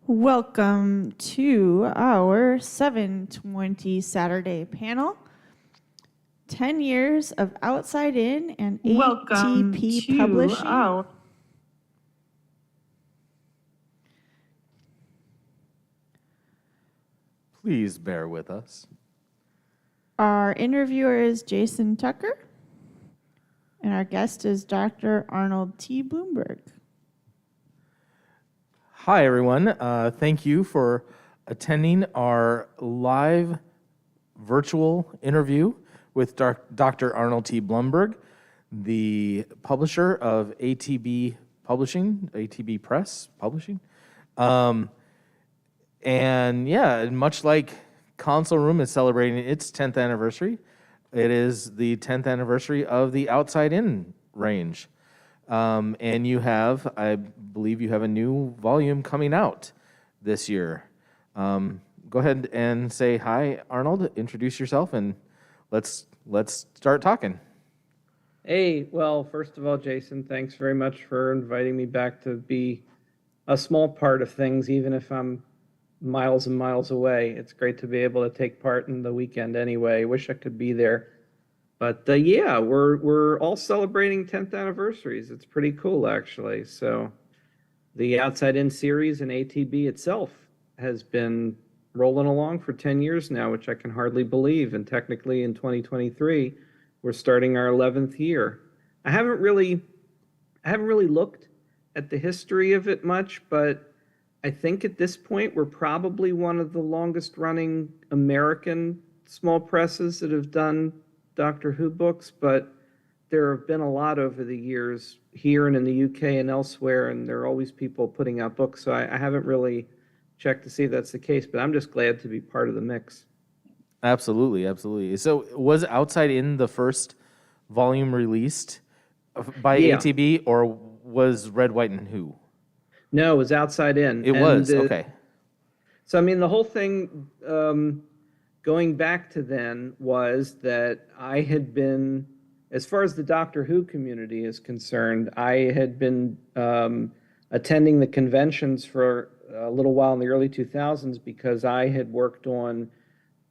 Welcome to our 720 Saturday panel. 10 years of Outside In and ATB Publishing. Please bear with us. Our interviewer is Jason Tucker, and our guest is Dr. Arnold T. Bloomberg. Hi, everyone. Thank you for attending our live virtual interview with Dr. Arnold T. Bloomberg, the publisher of ATB Publishing, ATB Press Publishing. And yeah, much like Console Room is celebrating its 10th anniversary, it is the 10th anniversary of the Outside In range. And you have, I believe you have a new volume coming out this year. Go ahead and say hi, Arnold. Introduce yourself, and let's start talking. Hey, well, first of all, Jason, thanks very much for inviting me back to be a small part of things, even if I'm miles and miles away. It's great to be able to take part in the weekend anyway. Wish I could be there. But yeah, we're all celebrating 10th anniversaries. It's pretty cool, actually. So the Outside In series and ATB itself has been rolling along for 10 years now, which I can hardly believe. And technically in 2023, we're starting our 11th year. I haven't really looked at the history of it much, but I think at this point we're probably one of the longest running American small presses that have done Doctor Who books, but there have been a lot over the years here and in the UK and elsewhere, and there are always people putting out books, so I haven't really checked to see if that's the case, but I'm just glad to be part of the mix. Absolutely, absolutely. So was Outside In the first volume released by ATB, or was Red, White, and Who? No, it was Outside In. It was, okay. So, I mean, the whole thing, going back to then, was that I had been, as far as the Doctor Who community is concerned, I had been attending the conventions for a little while in the early 2000s because I had worked on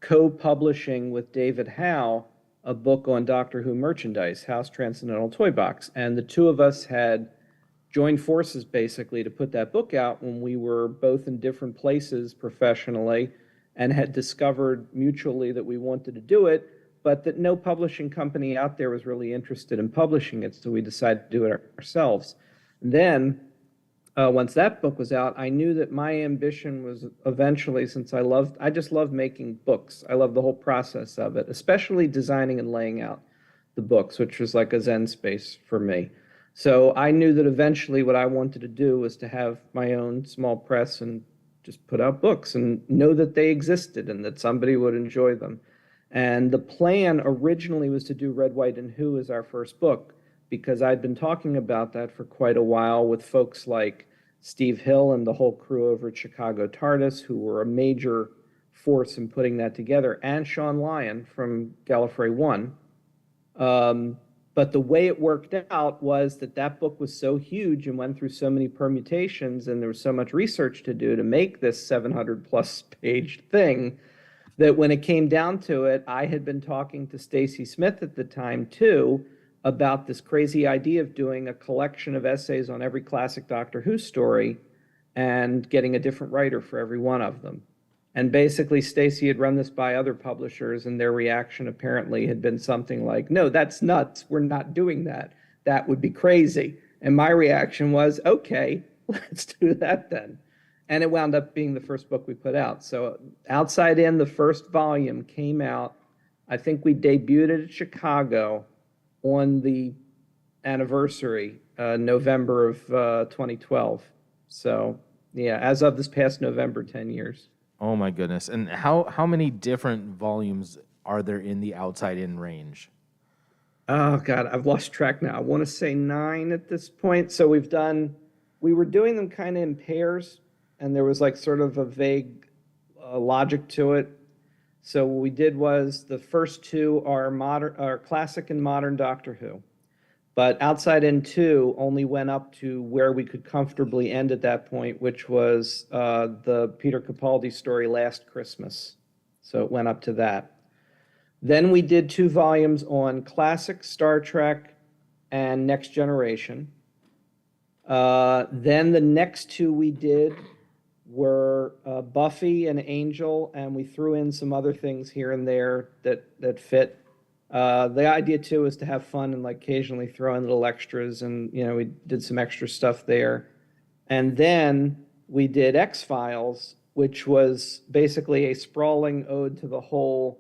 co-publishing with David Howe a book on Doctor Who merchandise, House Transcendental Toy Box. And the two of us had joined forces basically to put that book out when we were both in different places professionally and had discovered mutually that we wanted to do it, but that no publishing company out there was really interested in publishing it, so we decided to do it ourselves. And then, once that book was out, I knew that my ambition was eventually, since I just love making books. I love the whole process of it, especially designing and laying out the books, which was like a Zen space for me. So I knew that eventually what I wanted to do was to have my own small press and just put out books and know that they existed and that somebody would enjoy them. And the plan originally was to do Red, White, and Who as our first book, because I'd been talking about that for quite a while with folks like Steve Hill and the whole crew over at Chicago TARDIS, who were a major force in putting that together, and Sean Lyon from Gallifrey One. But the way it worked out was that that book was so huge and went through so many permutations, and there was so much research to do to make this 700-plus page thing, that when it came down to it, I had been talking to Stacey Smith at the time, too, about this crazy idea of doing a collection of essays on every classic Doctor Who story and getting a different writer for every one of them. And basically, Stacey had run this by other publishers, and their reaction apparently had been something like, no, that's nuts. We're not doing that. That would be crazy. And my reaction was, okay, let's do that then. And it wound up being the first book we put out. So Outside In, the first volume, came out. I think we debuted it at Chicago on the anniversary, November of 2012. So yeah, as of this past November, 10 years. Oh my goodness. And how many different volumes are there in the Outside In range? Oh God, I've lost track now. I want to say 9 at this point. So we were doing them kind of in pairs, and there was like sort of a vague logic to it. So what we did was the first 2 are classic and modern Doctor Who. But Outside In 2 only went up to where we could comfortably end at that point, which was the Peter Capaldi story Last Christmas. So it went up to that. Then we did 2 volumes on classic Star Trek and Next Generation. Then the next 2 we did were Buffy and Angel, and we threw in some other things here and there that fit. The idea too is to have fun and like occasionally throw in little extras, and we did some extra stuff there. And then we did X-Files, which was basically a sprawling ode to the whole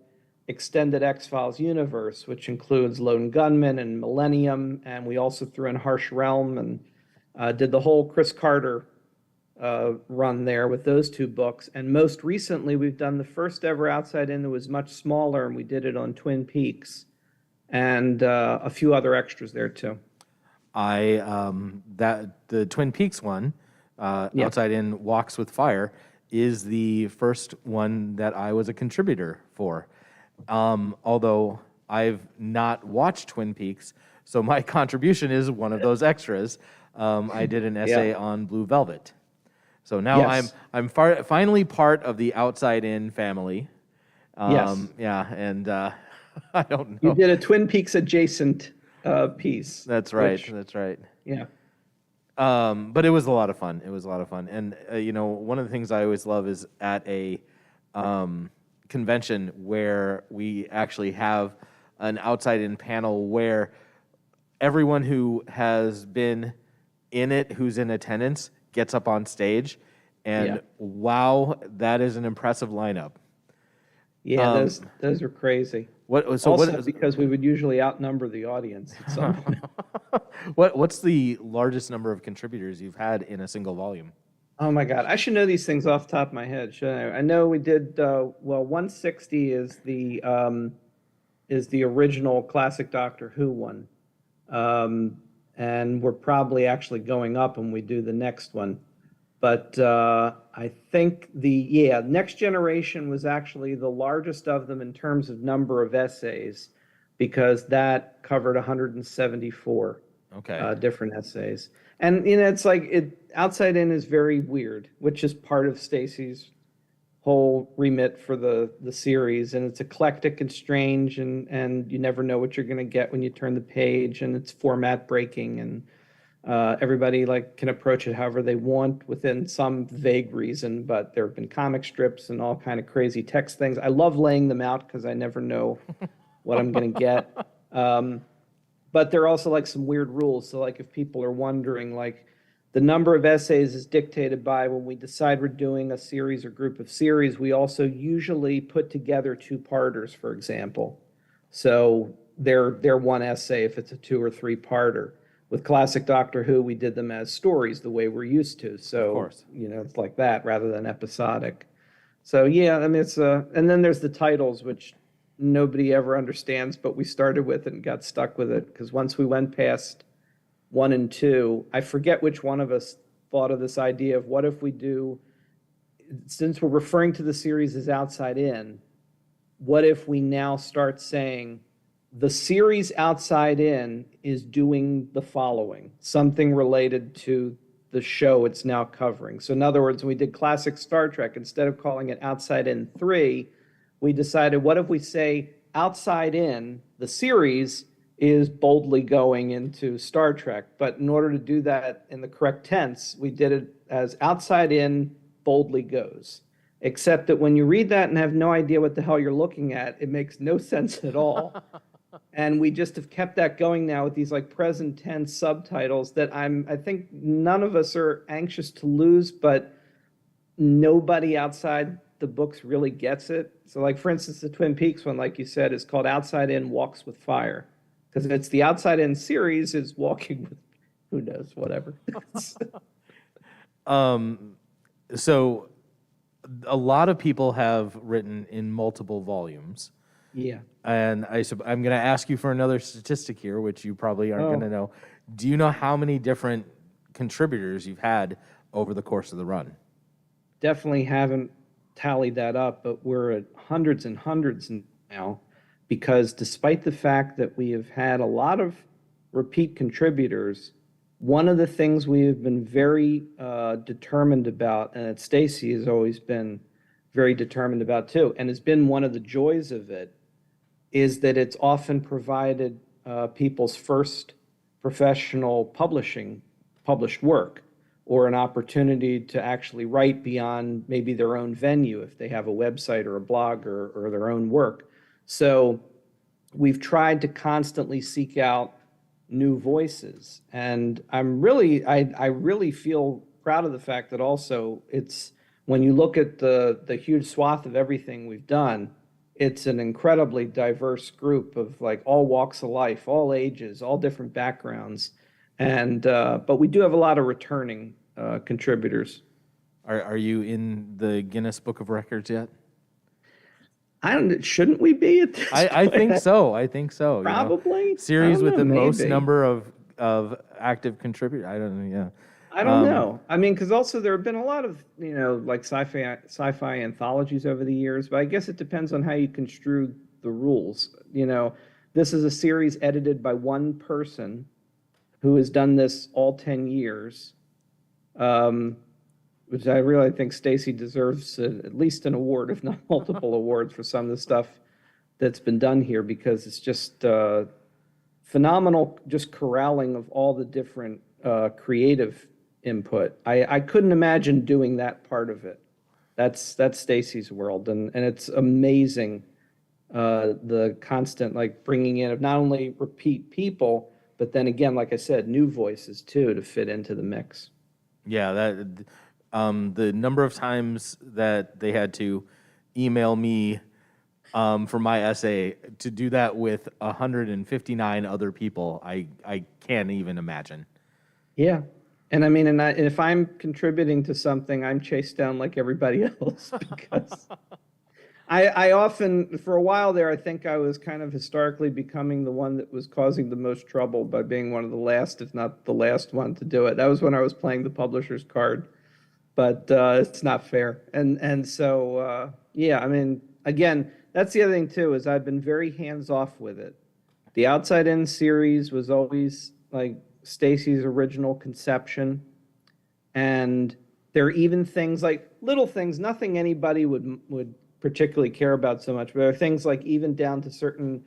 extended X-Files universe, which includes Lone Gunman and Millennium, and we also threw in Harsh Realm and did the whole Chris Carter run there with those 2 books. And most recently, we've done the first ever Outside In that was much smaller, and we did it on Twin Peaks, and a few other extras there too. The Twin Peaks one, Outside In Walks with Fire, is the first one that I was a contributor for. Although I've not watched Twin Peaks, so my contribution is one of those extras. I did an essay on Blue Velvet. So now Yes. I'm finally part of the Outside In family. Yes. Yeah, and I don't know. You did a Twin Peaks adjacent piece. That's right. which- That's right. yeah. But it was a lot of fun. It was a lot of fun. And, one of the things I always love is at a convention where we actually have an outside-in panel where everyone who has been in it, who's in attendance, gets up on stage. And wow, that is an impressive lineup. Yeah, those are crazy. Also, because we would usually outnumber the audience at some point. what's the largest number of contributors you've had in a single volume? Oh my God, I should know these things off the top of my head, shouldn't I? I know we did 160 is the original classic Doctor Who one. And we're probably actually going up when we do the next one. But I think Next Generation was actually the largest of them in terms of number of essays, because that covered 174 different essays. And it's like Outside In is very weird, which is part of Stacey's whole remit for the series, and it's eclectic and strange, and you never know what you're going to get when you turn the page, and it's format breaking, and everybody can approach it however they want within some vague reason. But there have been comic strips and all kind of crazy text things. I love laying them out because I never know what I'm going to get. But there are also some weird rules. So if people are wondering, the number of essays is dictated by when we decide we're doing a series or group of series. We also usually put together 2-parters, for example. So they're one essay if it's a 2 or 3-parter. With classic Doctor Who, we did them as stories the way we're used to. So, of course. It's like that rather than episodic. So, it's and then there's the titles, which nobody ever understands, but we started with it and got stuck with it, because once we went past 1 and 2, I forget which one of us thought of this idea of what if we do, since we're referring to the series as Outside In, what if we now start saying the series Outside In is doing the following, something related to the show it's now covering. So in other words, when we did classic Star Trek, instead of calling it Outside In 3, we decided, what if we say Outside In, the series, is boldly going into Star Trek. But in order to do that in the correct tense, we did it as Outside In boldly goes. Except that when you read that and have no idea what the hell you're looking at, it makes no sense at all. And we just have kept that going now with these present tense subtitles that I think none of us are anxious to lose, but nobody outside the books really gets it. So for instance, the Twin Peaks one, like you said, is called Outside In Walks with Fire, because it's the Outside In series is walking with, who knows, whatever. So a lot of people have written in multiple volumes. Yeah. And I'm going to ask you for another statistic here, which you probably aren't going to know. Do you know how many different contributors you've had over the course of the run? Definitely haven't tallied that up, but we're at hundreds and hundreds now, because despite the fact that we have had a lot of repeat contributors, one of the things we have been very determined about, and that Stacey has always been very determined about too, and has been one of the joys of it, is that it's often provided people's first professional published work, or an opportunity to actually write beyond maybe their own venue if they have a website or a blog or their own work. So we've tried to constantly seek out new voices. And I really feel proud of the fact that also it's, when you look at the huge swath of everything we've done, it's an incredibly diverse group of like all walks of life, all ages, all different backgrounds. And but we do have a lot of returning contributors. Are you in the Guinness Book of Records yet? Shouldn't we be at this I point? think so. I think so. you know. Probably. Series I with don't the know, most maybe. number of active contributors. I don't know. Yeah. I don't know. I mean, because also there have been a lot of, like sci-fi anthologies over the years, but I guess it depends on how you construe the rules. This is a series edited by one person who has done this all 10 years, which I really think Stacey deserves at least an award, if not multiple awards, for some of the stuff that's been done here, because it's just phenomenal, just corralling of all the different creative input. I couldn't imagine doing that part of it. That's Stacey's world, and it's amazing, the constant like bringing in of not only repeat people, but then again, like I said, new voices too to fit into the mix. Yeah, the number of times that they had to email me for my essay, to do that with 159 other people, I can't even imagine. Yeah. And I mean, and if I'm contributing to something, I'm chased down like everybody else, because I often, for a while there, I think I was kind of historically becoming the one that was causing the most trouble by being one of the last, if not the last one to do it. That was when I was playing the publisher's card, but it's not fair. And so, yeah, I mean, again, that's the other thing too, is I've been very hands-off with it. The Outside In series was always like Stacey's original conception. And there are even things like little things, nothing anybody would particularly care about so much, but there are things like even down to certain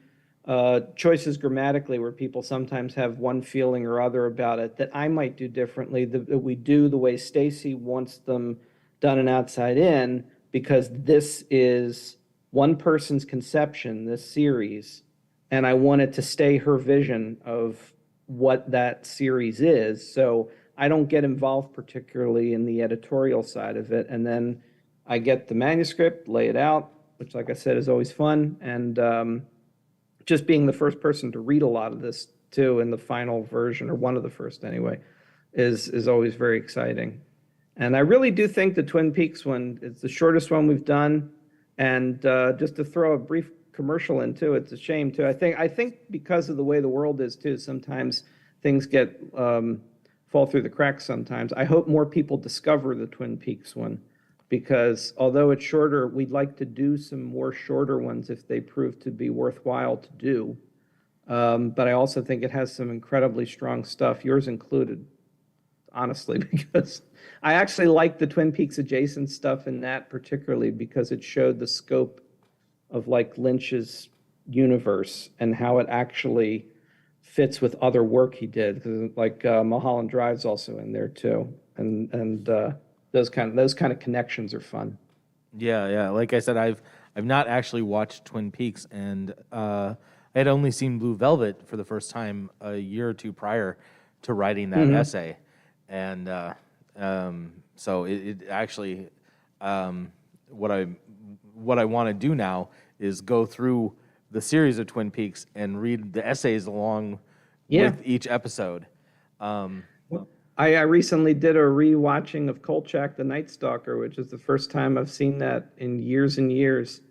choices grammatically where people sometimes have one feeling or other about it that I might do differently, that we do the way Stacey wants them done and Outside In, because this is one person's conception, this series, and I want it to stay her vision of what that series is. So I don't get involved particularly in the editorial side of it. And then I get the manuscript, lay it out, which, like I said, is always fun. And just being the first person to read a lot of this too in the final version, or one of the first anyway, is always very exciting. And I really do think the Twin Peaks one is the shortest one we've done. And just to throw a brief commercial into it's a shame too. I think because of the way the world is too, sometimes things get fall through the cracks sometimes. I hope more people discover the Twin Peaks one, because although it's shorter, we'd like to do some more shorter ones if they prove to be worthwhile to do. But I also think it has some incredibly strong stuff, yours included, honestly, because I actually like the Twin Peaks adjacent stuff in that particularly, because it showed the scope of like Lynch's universe and how it actually fits with other work he did. Because like Mulholland Drive's also in there too, and those kind of connections are fun. Yeah. Like I said, I've not actually watched Twin Peaks, and I had only seen Blue Velvet for the first time a year or two prior to writing that essay, and so it actually what I want to do now is go through the series of Twin Peaks and read the essays along with each episode. I recently did a rewatching of Kolchak, The Night Stalker, which is the first time I've seen that in years and years.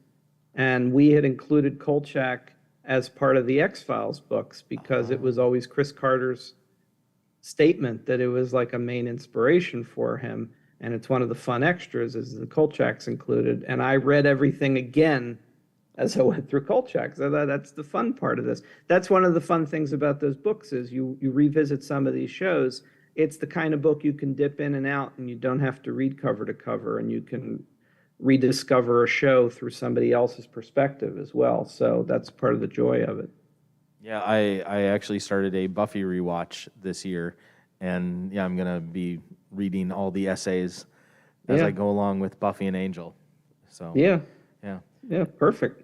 And we had included Kolchak as part of the X-Files books because it was always Chris Carter's statement that it was like a main inspiration for him. And it's one of the fun extras is the Kolchak's included. And I read everything again as I went through Kolchak. So that's the fun part of this. That's one of the fun things about those books is you revisit some of these shows. It's the kind of book you can dip in and out, and you don't have to read cover to cover, and you can rediscover a show through somebody else's perspective as well. So that's part of the joy of it. Yeah, I actually started a Buffy rewatch this year, and yeah, I'm gonna be reading all the essays as I go along with Buffy and Angel. So Yeah, yeah, perfect.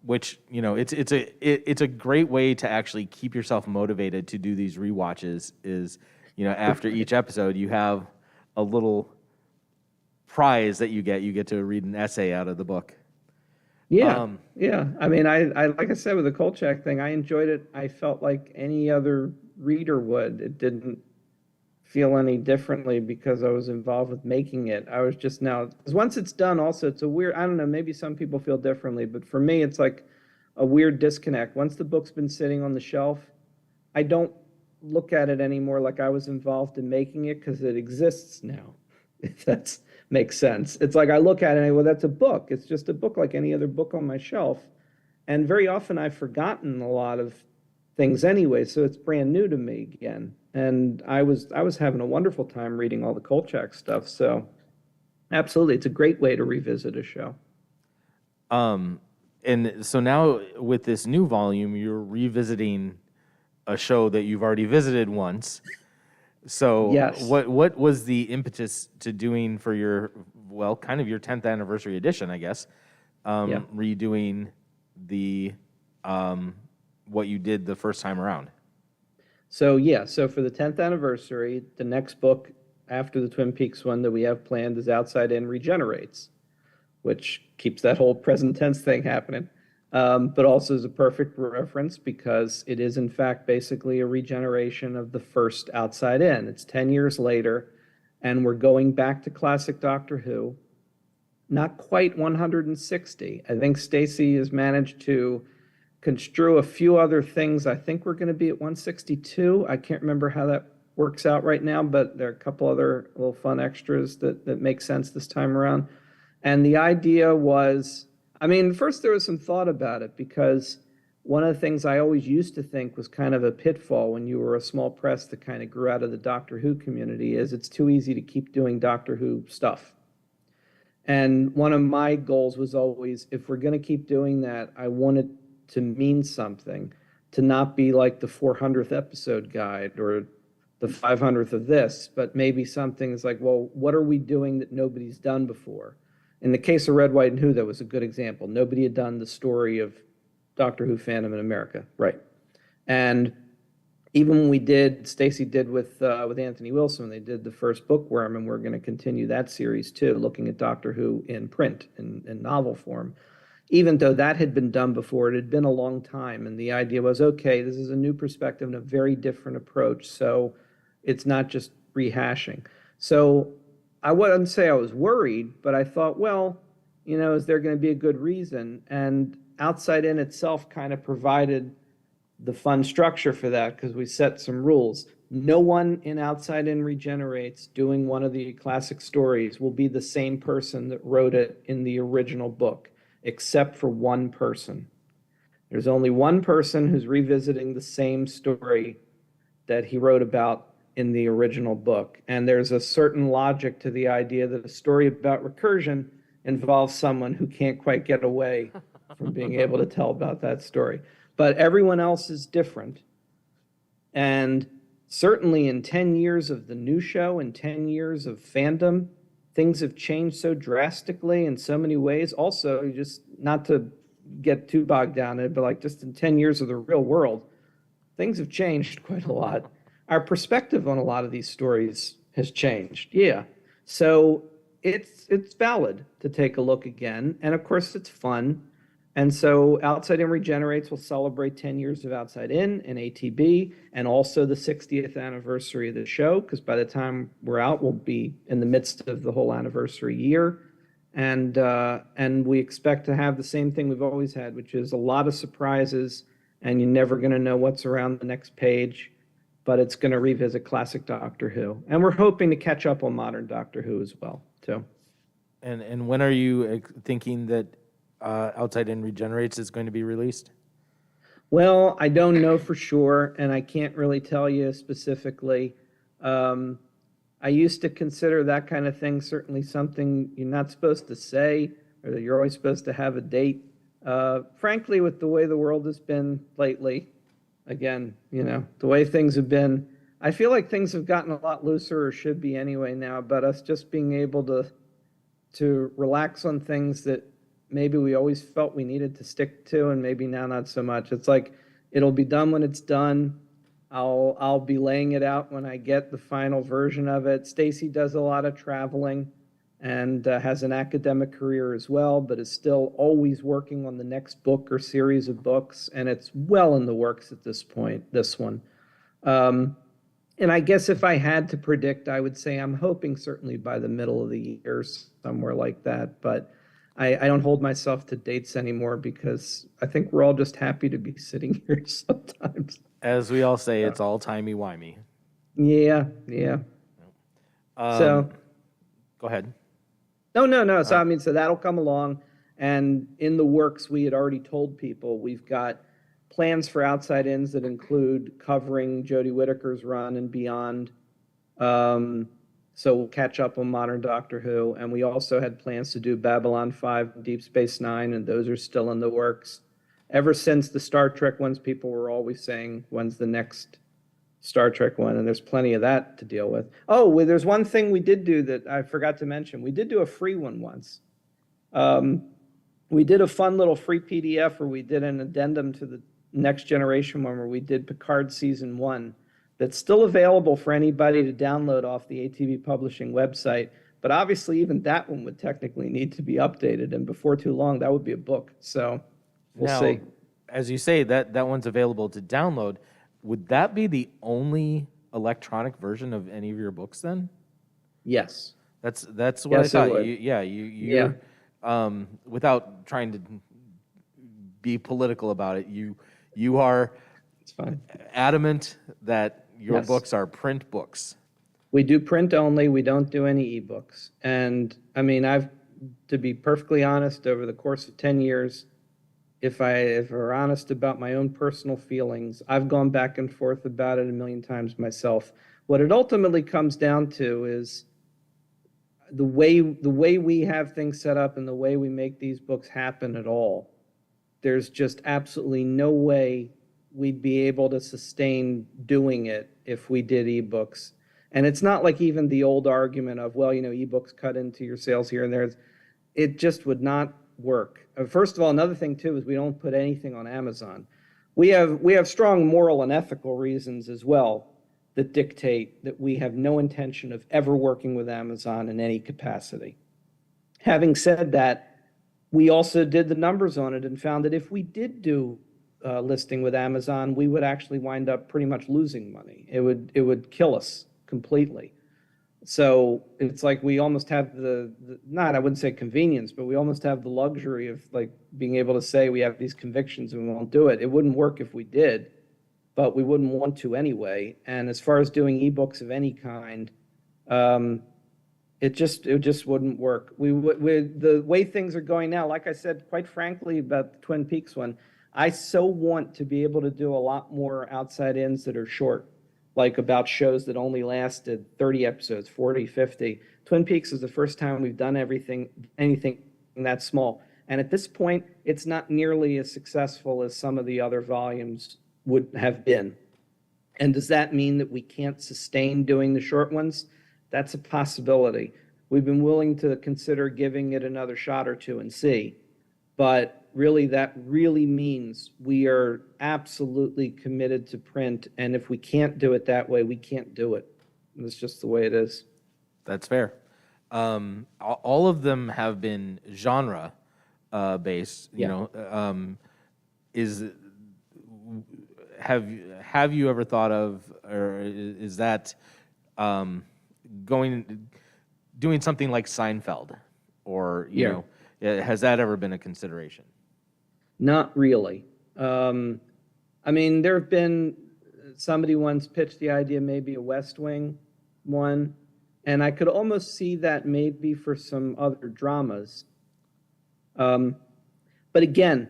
which it's a great way to actually keep yourself motivated to do these rewatches. Is after each episode you have a little prize that you get to read an essay out of the book. Yeah, yeah. I mean, I like I said with the Kolchak thing, I enjoyed it. I felt like any other reader would. It didn't feel any differently because I was involved with making it. I was just now, because once it's done, also it's a weird. I don't know. Maybe some people feel differently, but for me, it's like a weird disconnect. Once the book's been sitting on the shelf, I don't look at it anymore like I was involved in making it because it exists now. If that makes sense. It's like I look at it and I, well, that's a book. It's just a book like any other book on my shelf. And very often I've forgotten a lot of things anyway, so it's brand new to me again. And I was having a wonderful time reading all the Kolchak stuff. So absolutely, it's a great way to revisit a show. And so now with this new volume, you're revisiting a show that you've already visited once. So yes. What was the impetus to doing for your, well, kind of your 10th anniversary edition, I guess, redoing the what you did the first time around? So so for the 10th anniversary, the next book after the Twin Peaks one that we have planned is Outside In Regenerates, which keeps that whole present tense thing happening. But also is a perfect reference because it is in fact basically a regeneration of the first Outside In. It's 10 years later, and we're going back to classic Doctor Who. Not quite 160. I think Stacey has managed to construe a few other things. I think we're going to be at 162. I can't remember how that works out right now, but there are a couple other little fun extras that make sense this time around. And the idea was, I mean, first there was some thought about it because one of the things I always used to think was kind of a pitfall when you were a small press that kind of grew out of the Doctor Who community is it's too easy to keep doing Doctor Who stuff. And one of my goals was always, if we're going to keep doing that, I wanted to mean something, to not be like the 400th episode guide or the 500th of this, but maybe something is like, well, what are we doing that nobody's done before? In the case of Red, White, and Who, that was a good example. Nobody had done the story of Doctor Who fandom in America, right? And even when we did, Stacey did with Anthony Wilson, they did the first Bookworm, and we're going to continue that series too, looking at Doctor Who in print, in novel form. Even though that had been done before, it had been a long time, and the idea was, okay, this is a new perspective and a very different approach, so it's not just rehashing. So I wouldn't say I was worried, but I thought, well, is there going to be a good reason? And Outside In itself kind of provided the fun structure for that because we set some rules. No one in Outside In Regenerates doing one of the classic stories will be the same person that wrote it in the original book, except for one person. There's only one person who's revisiting the same story that he wrote about in the original book. And there's a certain logic to the idea that a story about recursion involves someone who can't quite get away from being able to tell about that story. But everyone else is different. And certainly in 10 years of the new show and 10 years of fandom, things have changed so drastically in so many ways. Also, just not to get too bogged down in it, but like just in 10 years of the real world, things have changed quite a lot. Our perspective on a lot of these stories has changed. Yeah. So it's valid to take a look again. And of course, it's fun. And so Outside In Regenerates will celebrate 10 years of Outside In and ATB, and also the 60th anniversary of the show, because by the time we're out, we'll be in the midst of the whole anniversary year. And we expect to have the same thing we've always had, which is a lot of surprises, and you're never going to know what's around the next page, but it's going to revisit classic Doctor Who. And we're hoping to catch up on modern Doctor Who as well, too. And when are you thinking that Outside In Regenerates is going to be released? Well, I don't know for sure, and I can't really tell you specifically. I used to consider that kind of thing certainly something you're not supposed to say, or that you're always supposed to have a date. Frankly, with the way the world has been lately, again, the way things have been, I feel like things have gotten a lot looser, or should be anyway now, but us just being able to relax on things that maybe we always felt we needed to stick to, and maybe now not so much. It's like, it'll be done when it's done. I'll be laying it out when I get the final version of it. Stacey does a lot of traveling and has an academic career as well, but is still always working on the next book or series of books, and it's well in the works at this point, this one. And I guess if I had to predict, I would say I'm hoping certainly by the middle of the year, somewhere like that. But I don't hold myself to dates anymore, because I think we're all just happy to be sitting here sometimes. As we all say, it's all timey-wimey. Yeah. So Go ahead. No. So I mean, so that'll come along, and in the works, we had already told people we've got plans for Outside Ins that include covering Jodie Whittaker's run and beyond. So we'll catch up on modern Doctor Who, and we also had plans to do Babylon 5 and Deep Space Nine, and those are still in the works. Ever since the Star Trek ones, people were always saying, when's the next Star Trek one? And there's plenty of that to deal with. Oh, well, there's one thing we did do that I forgot to mention. We did do a free one once. We did a fun little free PDF where we did an addendum to the Next Generation one, where we did Picard Season 1. That's still available for anybody to download off the ATB Publishing website. But obviously, even that one would technically need to be updated. And before too long, that would be a book. So we'll see. As you say, that one's available to download. Would that be the only electronic version of any of your books then? Yes. That's what Yes, I it thought. would. You're without trying to be political about it, you are It's fine. adamant that your Yes. books are print books. We do print only. We don't do any ebooks. And I mean, to be perfectly honest, over the course of 10 years, if we're honest about my own personal feelings, I've gone back and forth about it a million times myself. What it ultimately comes down to is the way we have things set up and the way we make these books happen at all. There's just absolutely no way we'd be able to sustain doing it if we did ebooks. And it's not like even the old argument of, well, ebooks cut into your sales here and there. It just would not work. First of all, another thing too is we don't put anything on Amazon. We have strong moral and ethical reasons as well that dictate that we have no intention of ever working with Amazon in any capacity. Having said that, we also did the numbers on it and found that if we did do listing with Amazon, we would actually wind up pretty much losing money. It would kill us completely. So it's like we almost have I wouldn't say convenience, but we almost have the luxury of like being able to say we have these convictions and we won't do it. It wouldn't work if we did, but we wouldn't want to anyway. And as far as doing ebooks of any kind, it just wouldn't work. With the way things are going now, like I said, quite frankly, about the Twin Peaks one, I so want to be able to do a lot more Outside Ins that are short, like about shows that only lasted 30 episodes, 40, 50. Twin Peaks is the first time we've done anything that small. And at this point, it's not nearly as successful as some of the other volumes would have been. And does that mean that we can't sustain doing the short ones? That's a possibility. We've been willing to consider giving it another shot or two and see. But really, that really means we are absolutely committed to print. And if we can't do it that way, we can't do it. It's just the way it is. That's fair. All of them have been genre based. Have you ever thought of, or is that doing something like Seinfeld, or has that ever been a consideration? Not really. I mean, there have been, somebody once pitched the idea, maybe a West Wing one, and I could almost see that maybe for some other dramas. But again,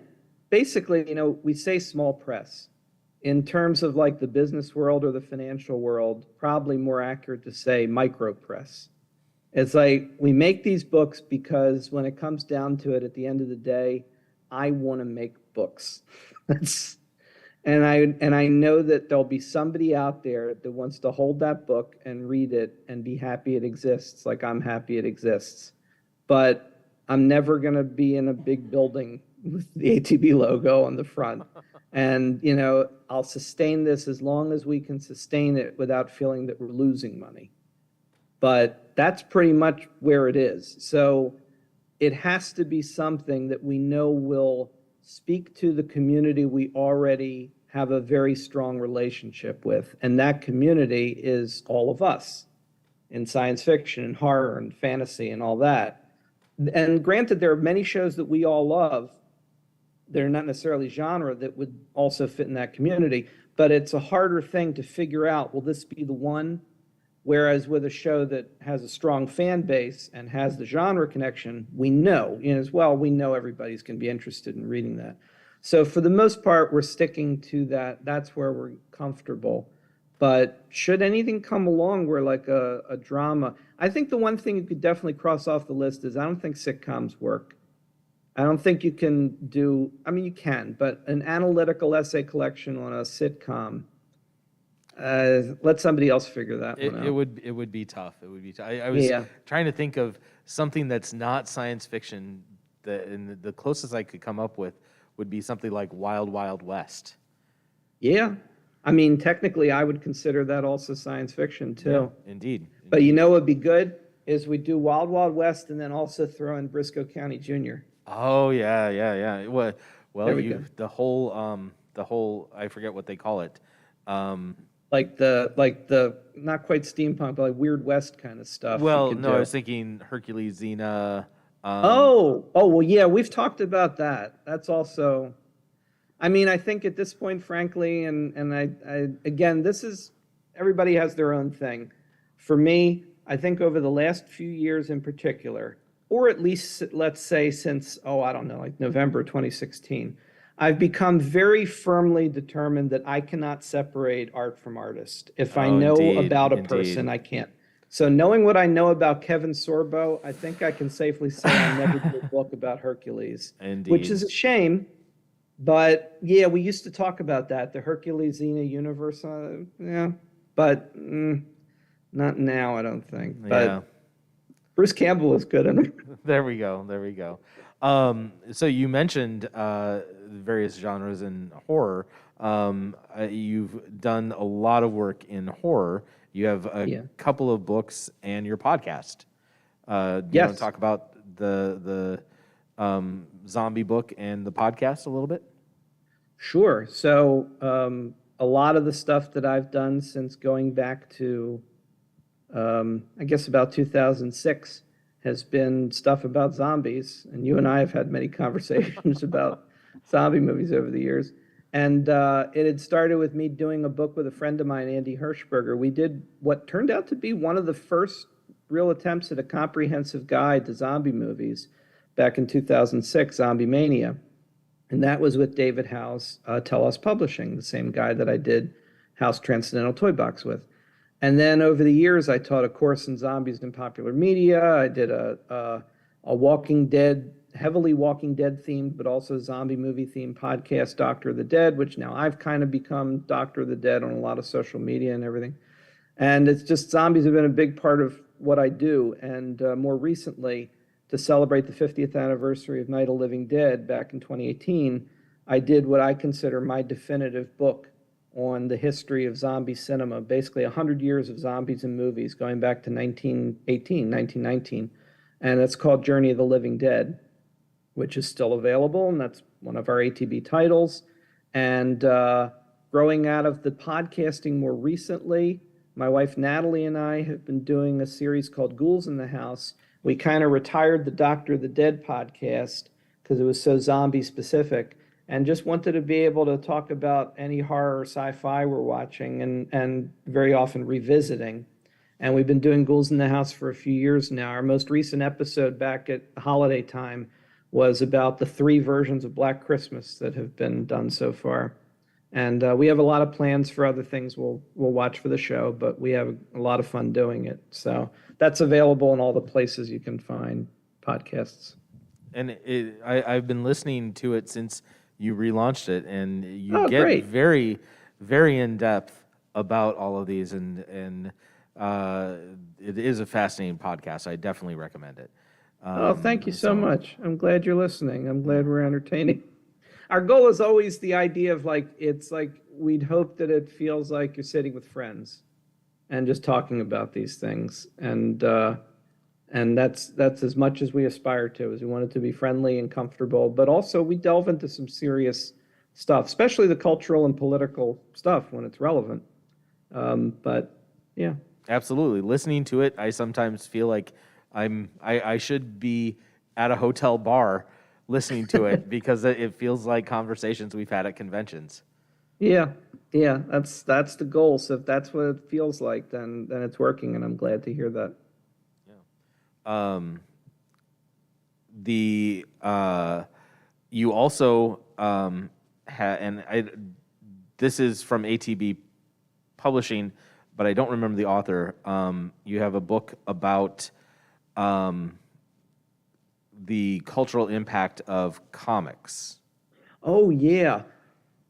basically, we say small press. In terms of like the business world or the financial world, probably more accurate to say micro press. It's like we make these books because when it comes down to it, at the end of the day, I want to make books. And I know that there'll be somebody out there that wants to hold that book and read it and be happy it exists, like I'm happy it exists. But I'm never going to be in a big building with the ATB logo on the front. And, I'll sustain this as long as we can sustain it without feeling that we're losing money. But that's pretty much where it is. So it has to be something that we know will speak to the community we already have a very strong relationship with. And that community is all of us in science fiction and horror and fantasy and all that. And granted, there are many shows that we all love. They're not necessarily genre that would also fit in that community, but it's a harder thing to figure out, will this be the one? Whereas with a show that has a strong fan base and has the genre connection, we know, as well, we know everybody's going to be interested in reading that. So for the most part, we're sticking to that. That's where we're comfortable. But should anything come along where like a drama, I think the one thing you could definitely cross off the list is I don't think sitcoms work. I don't think you can do, I mean, you can, but an analytical essay collection on a sitcom, let somebody else figure that one out. It would be tough. It would be tough. I was trying to think of something that's not science fiction, and the closest I could come up with would be something like Wild Wild West. Yeah. I mean, technically, I would consider that also science fiction, too. Yeah, indeed. But what would be good is we do Wild Wild West and then also throw in Briscoe County Jr. Oh, yeah. Well, the whole, I forget what they call it. Like the not quite steampunk, but like Weird West kind of stuff. Well, no, I was thinking Hercules, Xena. Well, yeah, we've talked about that. That's also, I mean, I think at this point, frankly, and I again, this is, everybody has their own thing. For me, I think over the last few years in particular, or at least let's say since, I don't know, like November 2016, I've become very firmly determined that I cannot separate art from artist. If I know about a person, I can't. So knowing what I know about Kevin Sorbo, I think I can safely say I'll never do a book about Hercules. Indeed. Which is a shame. But yeah, we used to talk about that, the Hercules Xena universe. But not now, I don't think. But Bruce Campbell was good in it. There we go. So you mentioned various genres in horror. You've done a lot of work in horror. You have a couple of books and your podcast. Do you want to talk about the zombie book and the podcast a little bit? Sure. So a lot of the stuff that I've done since going back to, I guess about 2006, has been stuff about zombies. And you and I have had many conversations about zombie movies over the years. And it had started with me doing a book with a friend of mine, Andy Hirschberger. We did what turned out to be one of the first real attempts at a comprehensive guide to zombie movies back in 2006, Zombie Mania. And that was with David Howe's Tell Us Publishing, the same guy that I did House Transcendental Toy Box with. And then over the years, I taught a course in zombies in popular media. I did a Walking Dead, heavily Walking Dead themed, but also zombie movie themed podcast, Doctor of the Dead, which now I've kind of become Doctor of the Dead on a lot of social media and everything. And it's just zombies have been a big part of what I do. And more recently, to celebrate the 50th anniversary of Night of the Living Dead back in 2018, I did what I consider my definitive book on the history of zombie cinema, basically 100 years of zombies in movies going back to 1919. And it's called Journey of the Living Dead, which is still available, and that's one of our ATB titles. And growing out of the podcasting more recently, my wife Natalie and I have been doing a series called Ghouls in the House. We kind of retired the Doctor of the Dead podcast because it was so zombie specific, and just wanted to be able to talk about any horror or sci-fi we're watching and very often revisiting. And we've been doing Ghouls in the House for a few years now. Our most recent episode back at holiday time was about the 3 versions of Black Christmas that have been done so far. And we have a lot of plans for other things we'll watch for the show, but we have a lot of fun doing it. So that's available in all the places you can find podcasts. And I've been listening to it since you relaunched it, and you get Great. very, very in depth about all of these, and it is a fascinating podcast. I definitely recommend it. Thank you so much. I'm glad you're listening. I'm glad we're entertaining. Our goal is always the idea of it's like we'd hope that it feels like you're sitting with friends and just talking about these things. And that's as much as we aspire to, is we want it to be friendly and comfortable, but also we delve into some serious stuff, especially the cultural and political stuff when it's relevant. But yeah. Absolutely. Listening to it, I sometimes feel like I should be at a hotel bar listening to it because it feels like conversations we've had at conventions. Yeah, that's the goal. So if that's what it feels like, then it's working, and I'm glad to hear that. Yeah. You also this is from ATB Publishing, but I don't remember the author. You have a book about the cultural impact of comics. Oh, yeah.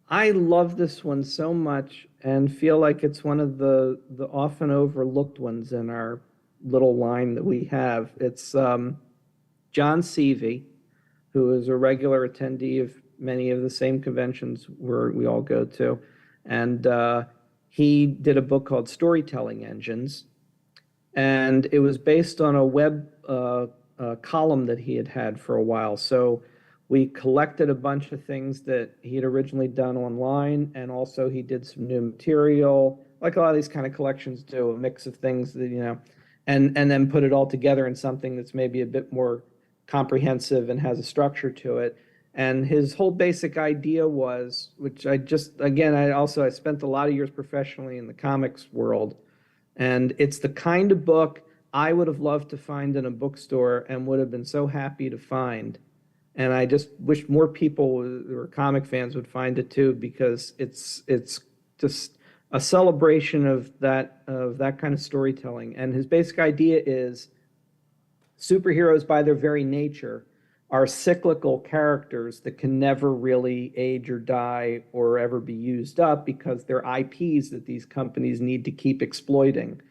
I love this one so much and feel like it's one of the often overlooked ones in our little line that we have. It's John Seavey, who is a regular attendee of many of the same conventions where we all go to. And he did a book called Storytelling Engines. And it was based on a web column that he had for a while. So we collected a bunch of things that he had originally done online, and also he did some new material, like a lot of these kind of collections do, a mix of things that, and then put it all together in something that's maybe a bit more comprehensive and has a structure to it. And his whole basic idea was, which I spent a lot of years professionally in the comics world, and it's the kind of book I would have loved to find in a bookstore and would have been so happy to find. And I just wish more people or comic fans would find it too, because it's just a celebration of that kind of storytelling. And his basic idea is superheroes, by their very nature, are cyclical characters that can never really age or die or ever be used up because they're IPs that these companies need to keep exploiting.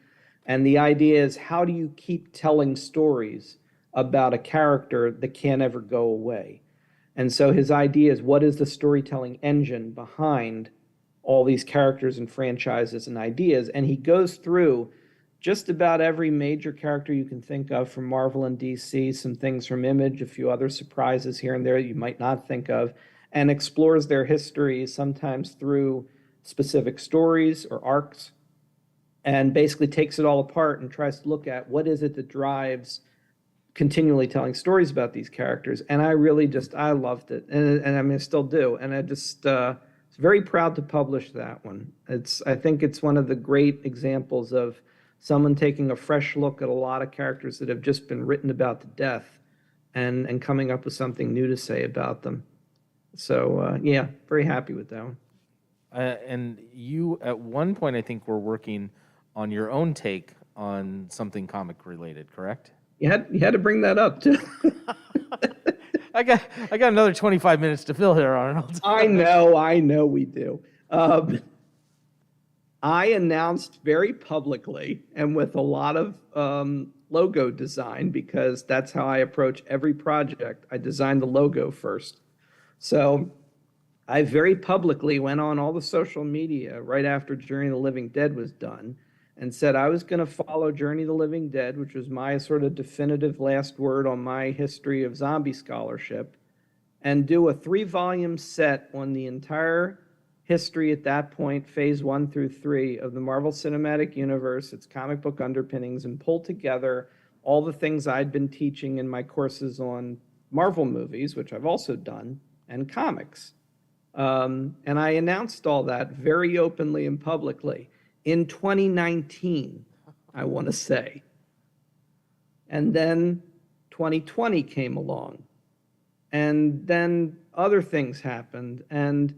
And the idea is, how do you keep telling stories about a character that can't ever go away? And so his idea is, what is the storytelling engine behind all these characters and franchises and ideas? And he goes through just about every major character you can think of from Marvel and DC, some things from Image, a few other surprises here and there you might not think of, and explores their history, sometimes through specific stories or arcs, and basically takes it all apart and tries to look at what is it that drives continually telling stories about these characters. And I loved it. And I mean, I still do. And I just was very proud to publish that one. I think it's one of the great examples of someone taking a fresh look at a lot of characters that have just been written about to death and coming up with something new to say about them. So, yeah, very happy with that one. And you, at one point, I think, were working on your own take on something comic related, correct? You had to bring that up too. I got another 25 minutes to fill here, Arnold. I know we do. I announced very publicly and with a lot of logo design, because that's how I approach every project. I designed the logo first. So I very publicly went on all the social media right after Journey of the Living Dead was done and said I was going to follow Journey of the Living Dead, which was my sort of definitive last word on my history of zombie scholarship, and do a 3-volume set on the entire history at that point, phase 1 through 3 of the Marvel Cinematic Universe, its comic book underpinnings, and pull together all the things I'd been teaching in my courses on Marvel movies, which I've also done, and comics. And I announced all that very openly and publicly in 2019, I want to say. And then 2020 came along. And then other things happened. And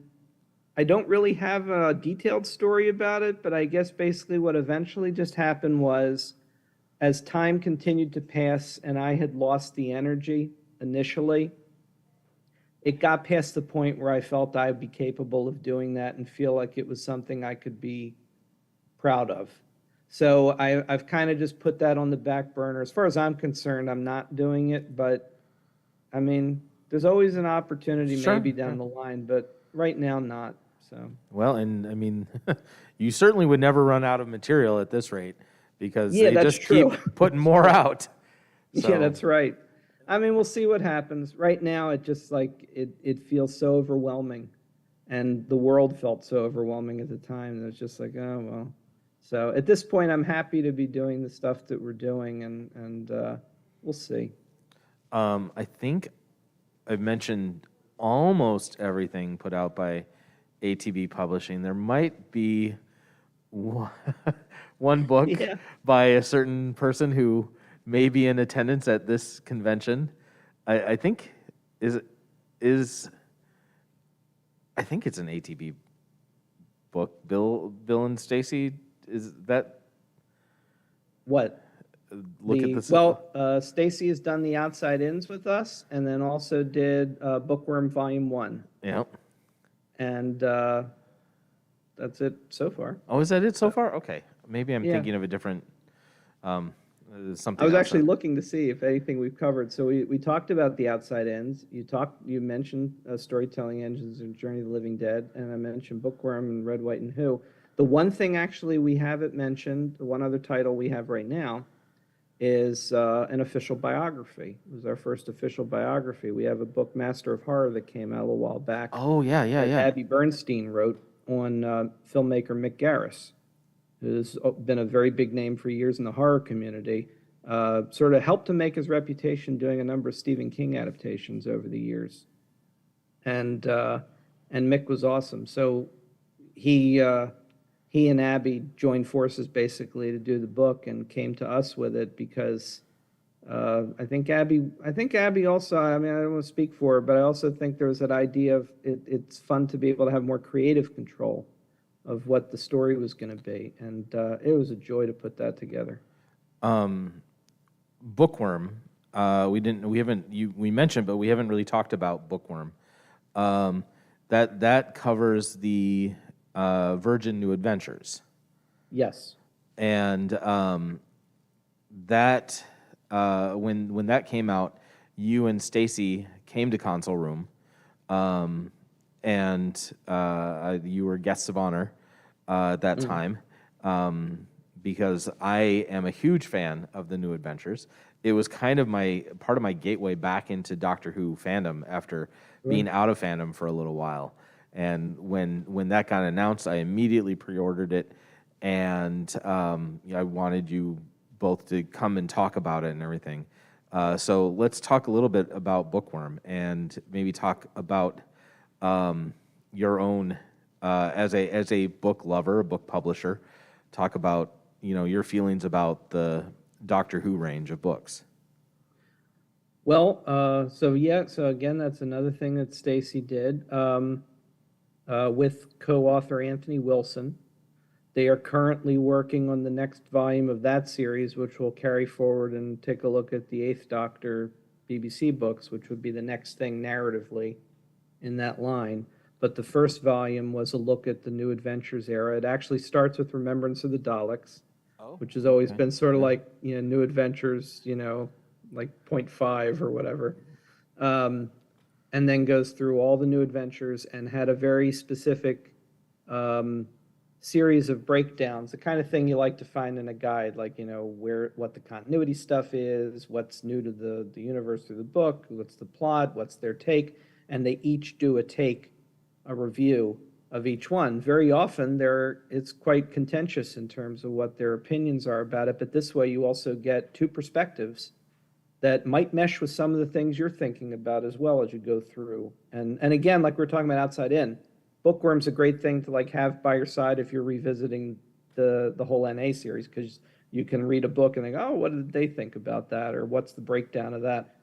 I don't really have a detailed story about it, but I guess basically what eventually just happened was, as time continued to pass and I had lost the energy initially, it got past the point where I felt I'd be capable of doing that and feel like it was something I could be proud of. So I've kind of just put that on the back burner. As far as I'm concerned, I'm not doing it, but I mean, there's always an opportunity Sure, maybe down the line, but right now not. So Well, and I mean, you certainly would never run out of material at this rate because yeah, they that's just keep true. putting more out. Yeah, So, that's right. I mean, we'll see what happens. Right now, it just like it feels so overwhelming, and the world felt so overwhelming at the time. And it's just like, oh well. So at this point, I'm happy to be doing the stuff that we're doing, and we'll see. I think I've mentioned almost everything put out by ATB Publishing. There might be one one book Yeah. by a certain person who may be in attendance at this convention. I think is I think it's an ATB book. Bill and Stacey, is that What? look at this? Stacey has done the Outside Ins with us, and then also did Bookworm Volume 1. Yeah. And that's it so far. Oh, is that it so far? Okay. Maybe I'm Yeah. thinking of a different something I was else. actually looking to see if anything we've covered. So we talked about the Outside Ends. You mentioned Storytelling Engines and Journey of the Living Dead, and I mentioned Bookworm and Red, White, and Who. The one thing actually we haven't mentioned, the one other title we have right now, is an official biography. It was our first official biography. We have a book, Master of Horror, that came out a while back. Oh, yeah, yeah, that yeah. Abby Bernstein wrote on filmmaker Mick Garris, who's been a very big name for years in the horror community. Sort of helped to make his reputation doing a number of Stephen King adaptations over the years. And Mick was awesome. So he and Abby joined forces basically to do the book and came to us with it because I think Abby also, I mean, I don't want to speak for her, but I also think there was that idea of it's fun to be able to have more creative control of what the story was going to be. And it was a joy to put that together. Bookworm. We mentioned, but we haven't really talked about Bookworm. That covers the Virgin New Adventures. Yes. And that when that came out, you and Stacey came to Console Room, and you were guests of honor at that time, because I am a huge fan of the New Adventures. It was kind of part of my gateway back into Doctor Who fandom after being out of fandom for a little while. And when that got announced, I immediately pre-ordered it, and I wanted you both to come and talk about it and everything. So let's talk a little bit about Bookworm and maybe talk about your own as a book lover, a book publisher. Talk about your feelings about the Doctor Who range of books. Well, so again, that's another thing that Stacey did with co-author Anthony Wilson. They are currently working on the next volume of that series, which will carry forward and take a look at the Eighth Doctor BBC books, which would be the next thing narratively in that line. But the first volume was a look at the New Adventures era. It actually starts with Remembrance of the Daleks, which has always been sort of like, New Adventures, like 0.5 or whatever. And then goes through all the New Adventures and had a very specific series of breakdowns, the kind of thing you like to find in a guide, like, what the continuity stuff is, what's new to the universe through the book, what's the plot, what's their take, and they each do a review of each one. Very often it's quite contentious in terms of what their opinions are about it, but this way you also get two perspectives that might mesh with some of the things you're thinking about as well as you go through. And again, like we're talking about Outside In, Bookworm's a great thing to have by your side if you're revisiting the whole NA series, because you can read a book and think, oh, what did they think about that, or what's the breakdown of that?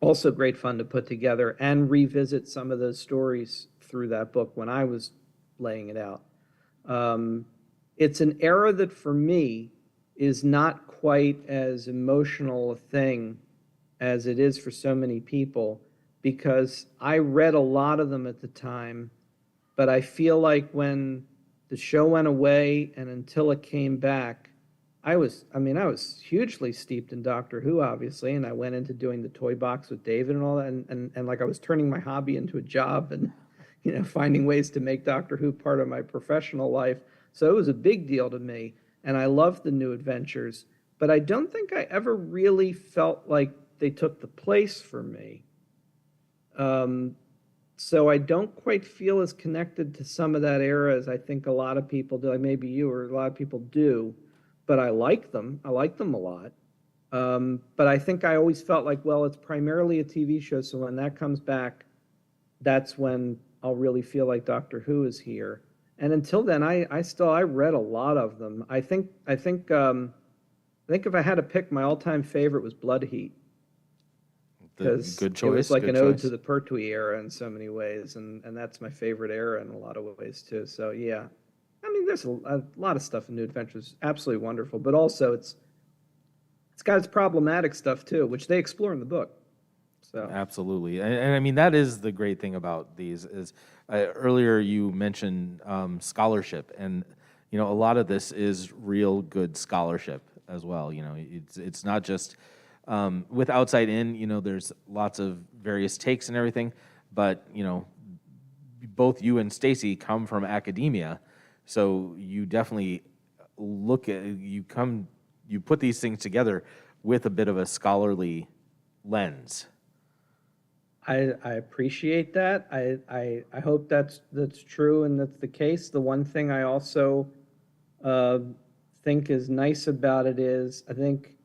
Also great fun to put together and revisit some of those stories through that book when I was laying it out. It's an era that for me is not quite as emotional a thing as it is for so many people, because I read a lot of them at the time, but I feel like when the show went away and until it came back, I was hugely steeped in Doctor Who, obviously, and I went into doing the toy box with David and all that, and like I was turning my hobby into a job and, finding ways to make Doctor Who part of my professional life. So it was a big deal to me, and I loved the new adventures, but I don't think I ever really felt like they took the place for me. So I don't quite feel as connected to some of that era as I think a lot of people do, like maybe you or a lot of people do, but I like them. I like them a lot. But I think I always felt like, well, it's primarily a TV show, so when that comes back, that's when I'll really feel like Doctor Who is here. And until then, I read a lot of them. I think if I had to pick, my all-time favorite was Blood Heat, because Good it choice. was like good an ode choice. to the Pertwee era in so many ways, and that's my favorite era in a lot of ways too. So yeah, I mean, there's a lot of stuff in New Adventures, absolutely wonderful, but also it's got its problematic stuff too, which they explore in the book. So Absolutely, and I mean that is the great thing about these is earlier you mentioned scholarship, and a lot of this is real good scholarship as well. It's not just with Outside In. There's lots of various takes and everything, but both you and Stacey come from academia, so you definitely you put these things together with a bit of a scholarly lens. I appreciate that. I hope that's true and that's the case. The one thing I also think is nice about it is I think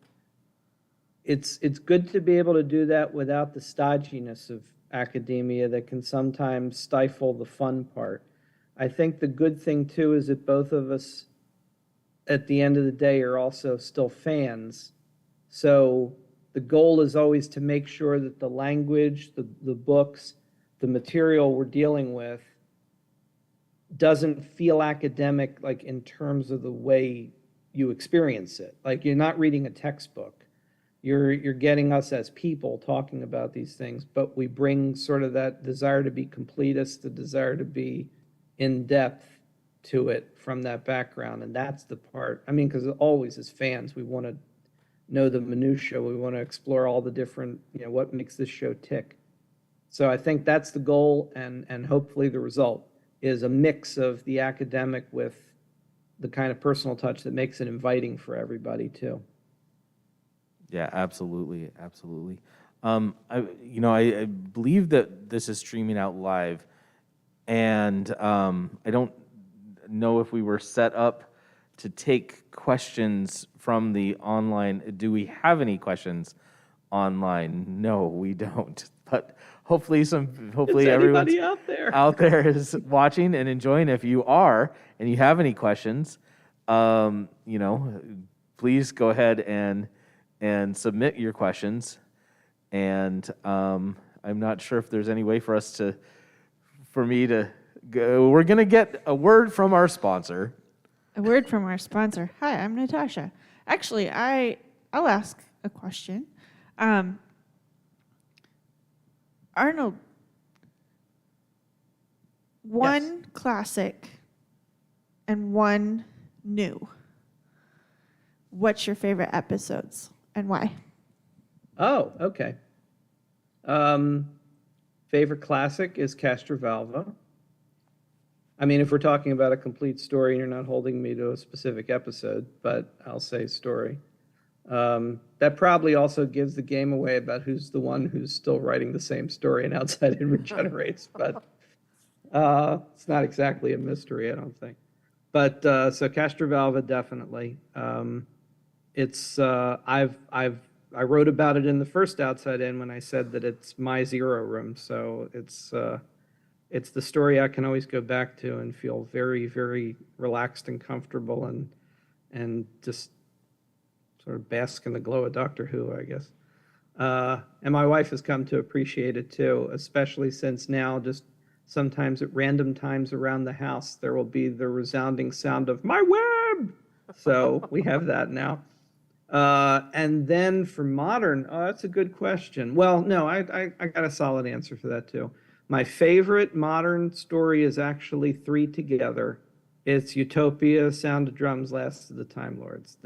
it's good to be able to do that without the stodginess of academia that can sometimes stifle the fun part. I think the good thing too is that both of us at the end of the day are also still fans. So the goal is always to make sure that the language, the books, the material we're dealing with doesn't feel academic, like in terms of the way you experience it. Like you're not reading a textbook. You're getting us as people talking about these things, but we bring sort of that desire to be completist, the desire to be in depth to it from that background. And that's the part, I mean, because always as fans, we want to know the minutia. We want to explore all the different, what makes this show tick. So I think that's the goal, and hopefully the result is a mix of the academic with the kind of personal touch that makes it inviting for everybody too. Yeah, absolutely, absolutely. I believe that this is streaming out live, and I don't know if we were set up to take questions from the online. Do we have any questions online? No, we don't. But hopefully everybody out there is watching and enjoying. If you are and you have any questions, please go ahead and submit your questions. And I'm not sure if there's any way for me to go. We're gonna get a word from our sponsor. A word from our sponsor. Hi, I'm Natasha. Actually, I'll ask a question. Arnold, one classic and one new. What's your favorite episodes and why? Oh, okay. Favorite classic is Castrovalva. I mean, if we're talking about a complete story and you're not holding me to a specific episode, but I'll say story. That probably also gives the game away about who's the one who's still writing the same story and Outside In regenerates, but it's not exactly a mystery, I don't think. But so Castrovalva, definitely. I wrote about it in the first Outside In when I said that it's my zero room. So it's the story I can always go back to and feel very, very relaxed and comfortable and just sort of bask in the glow of Doctor Who, I guess. And my wife has come to appreciate it too, especially since now just sometimes at random times around the house, there will be the resounding sound of my web. So we have that now. And then for modern, oh, that's a good question. Well, no, I got a solid answer for that too. My favorite modern story is actually three together. It's Utopia, Sound of Drums, Last of the Time Lords.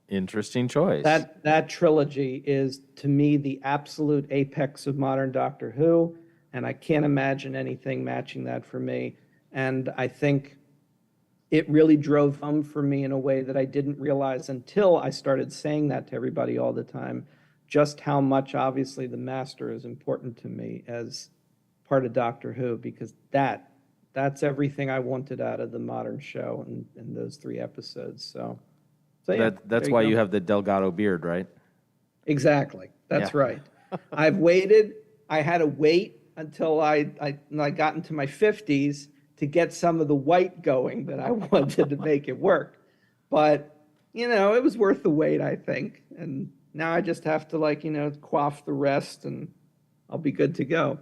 Interesting choice. That trilogy is, to me, the absolute apex of modern Doctor Who, and I can't imagine anything matching that for me. And I think it really drove home for me in a way that I didn't realize until I started saying that to everybody all the time, just how much, obviously, the Master is important to me as part of Doctor Who, because that's everything I wanted out of the modern show in those 3 episodes. So yeah, that's why you have the Delgado beard, right? Exactly. That's right. I've waited. I had to wait until I got into my 50s to get some of the white going that I wanted to make it work. But, it was worth the wait, I think. And now I just have to quaff the rest and I'll be good to go.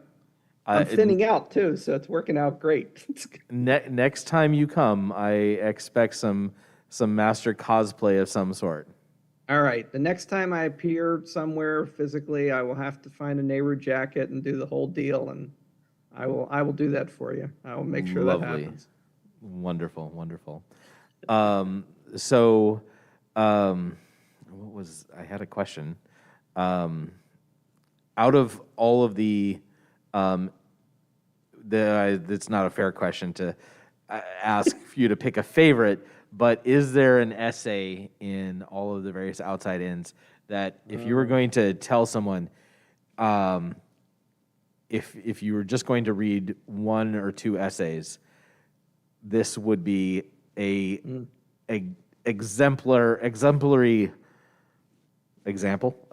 I'm thinning out too, so it's working out great. Next time you come, I expect some Master cosplay of some sort. All right. The next time I appear somewhere physically, I will have to find a Nehru jacket and do the whole deal, and I will do that for you. I will make sure that happens. Wonderful. I had a question. Out of all of it's not a fair question to ask for you to pick a favorite, but is there an essay in all of the various outside ins that if you were going to tell someone, if you were just going to read 1 or 2 essays, this would be a exemplary example?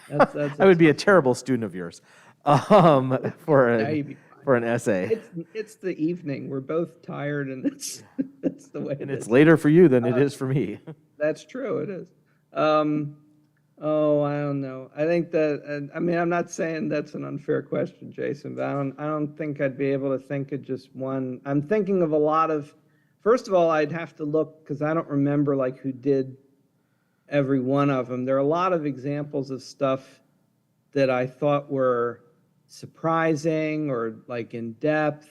That's I would be a terrible student of yours for an essay. It's the evening. We're both tired, and that's the way. And it's later for you than it is for me. That's true. It is. I don't know. I think that. I'm not saying that's an unfair question, Jason, but I don't think I'd be able to think of just one. I'm thinking of a lot of. First of all, I'd have to look because I don't remember who did every one of them. There are a lot of examples of stuff that I thought were surprising or in depth